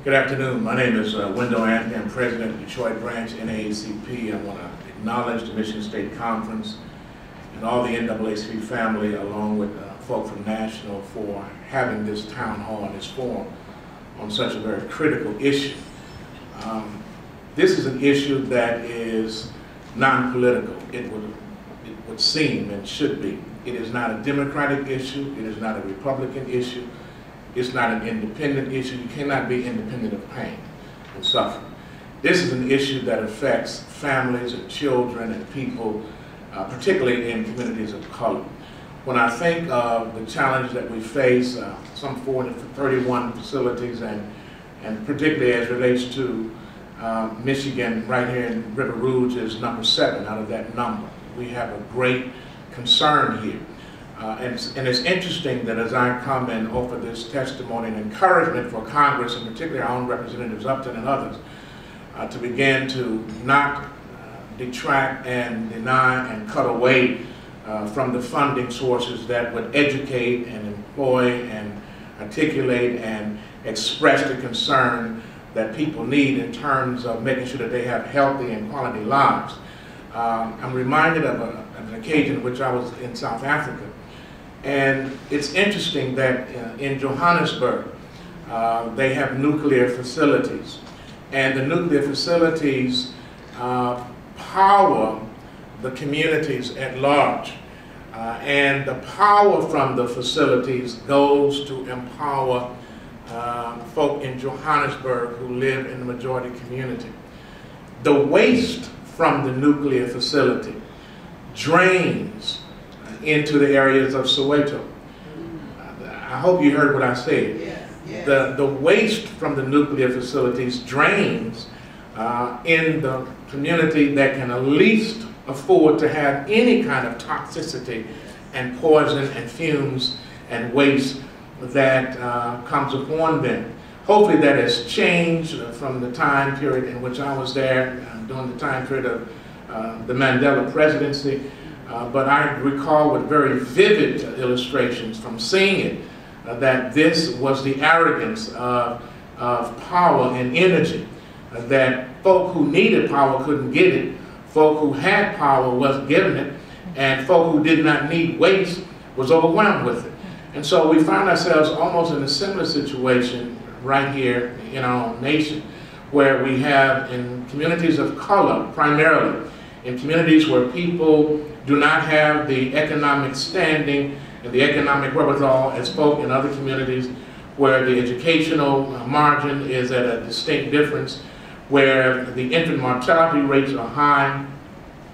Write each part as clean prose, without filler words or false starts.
Good afternoon. My name is Wendell Anthony. I'm president of the Detroit branch NAACP. I want to acknowledge the Michigan State Conference and all the NAACP family, along with folk from National, for having this town hall and this forum on such a very critical issue. This is an issue that is non-political. It would seem and should be. It is not a Democratic issue. It is not a Republican issue. It's not an independent issue. You cannot be independent of pain and suffering. This is an issue that affects families and children and people, particularly in communities of color. When I think of the challenge that we face, some 431 facilities, and particularly as it relates to Michigan, right here in River Rouge is number 7 out of that number. We have a great concern here. And it's interesting that as I come and offer this testimony and encouragement for Congress, and particularly our own representatives Upton and others, to begin to not detract and deny and cut away from the funding sources that would educate and employ and articulate and express the concern that people need in terms of making sure that they have healthy and quality lives. I'm reminded of an occasion in which I was in South Africa. And it's interesting that in Johannesburg, they have nuclear facilities. And the nuclear facilities power the communities at large. And the power from the facilities goes to empower folk in Johannesburg who live in the majority community. The waste from the nuclear facility drains into the areas of Soweto. I hope you heard what I said. Yes, yes. The waste from the nuclear facilities drains in the community that can at least afford to have any kind of toxicity and poison and fumes and waste that comes upon them. Hopefully that has changed from the time period in which I was there, during the time period of the Mandela presidency. But I recall with very vivid illustrations from seeing it that this was the arrogance of power and energy, that folk who needed power couldn't get it, folk who had power wasn't given it, and folk who did not need waste was overwhelmed with it. And so we find ourselves almost in a similar situation right here in our own nation, where we have in communities of color primarily, in communities where people do not have the economic standing and the economic wherewithal as folk in other communities, where the educational margin is at a distinct difference, where the infant mortality rates are high,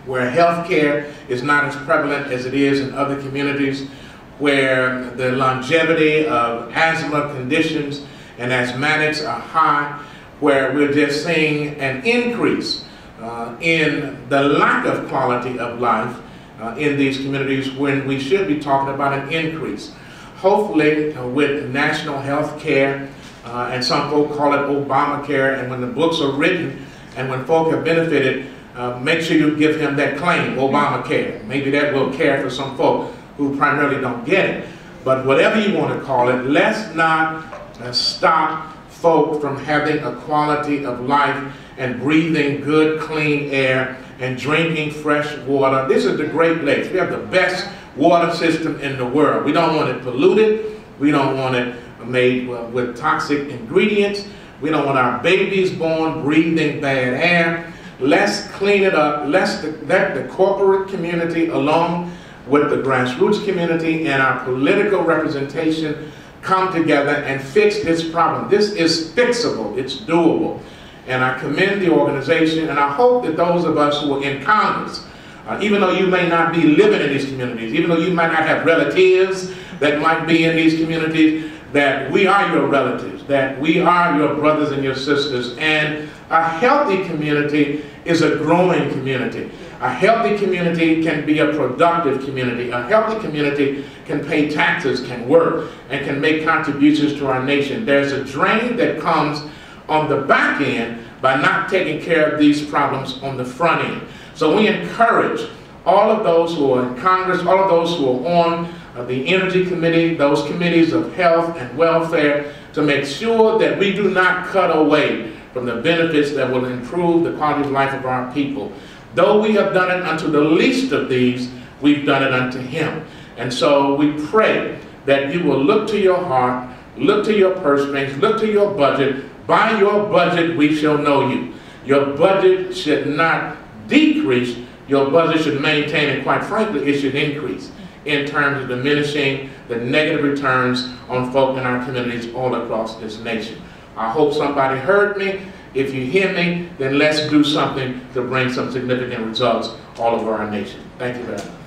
where health care is not as prevalent as it is in other communities, where the longevity of asthma conditions and asthmatics are high, where we're just seeing an increase in the lack of quality of life in these communities, when we should be talking about an increase. Hopefully with national health care, and some folk call it Obamacare, and when the books are written and when folk have benefited, make sure you give him that claim, Obamacare. Maybe that will care for some folk who primarily don't get it. But whatever you want to call it, let's not stop folk from having a quality of life and breathing good, clean air and drinking fresh water. This is the Great Lakes. We have the best water system in the world. We don't want it polluted. We don't want it made with toxic ingredients. We don't want our babies born breathing bad air. Let's clean it up. Let the corporate community, along with the grassroots community and our political representation, come together and fix this problem. This is fixable. It's doable. And I commend the organization, and I hope that those of us who are in Congress, even though you may not be living in these communities, even though you might not have relatives that might be in these communities, that we are your relatives, that we are your brothers and your sisters, and a healthy community is a growing community. A healthy community can be a productive community. A healthy community can pay taxes, can work, and can make contributions to our nation. There's a drain that comes on the back end by not taking care of these problems on the front end. So we encourage all of those who are in Congress, all of those who are on the Energy Committee, those committees of health and welfare, to make sure that we do not cut away from the benefits that will improve the quality of life of our people. Though we have done it unto the least of these, we've done it unto him. And so we pray that you will look to your heart, look to your purse strings, look to your budget. By your budget we shall know you. Your budget should not decrease. Your budget should maintain, and quite frankly, it should increase in terms of diminishing the negative returns on folk in our communities all across this nation. I hope somebody heard me. If you hear me, then let's do something to bring some significant results all over our nation. Thank you very much.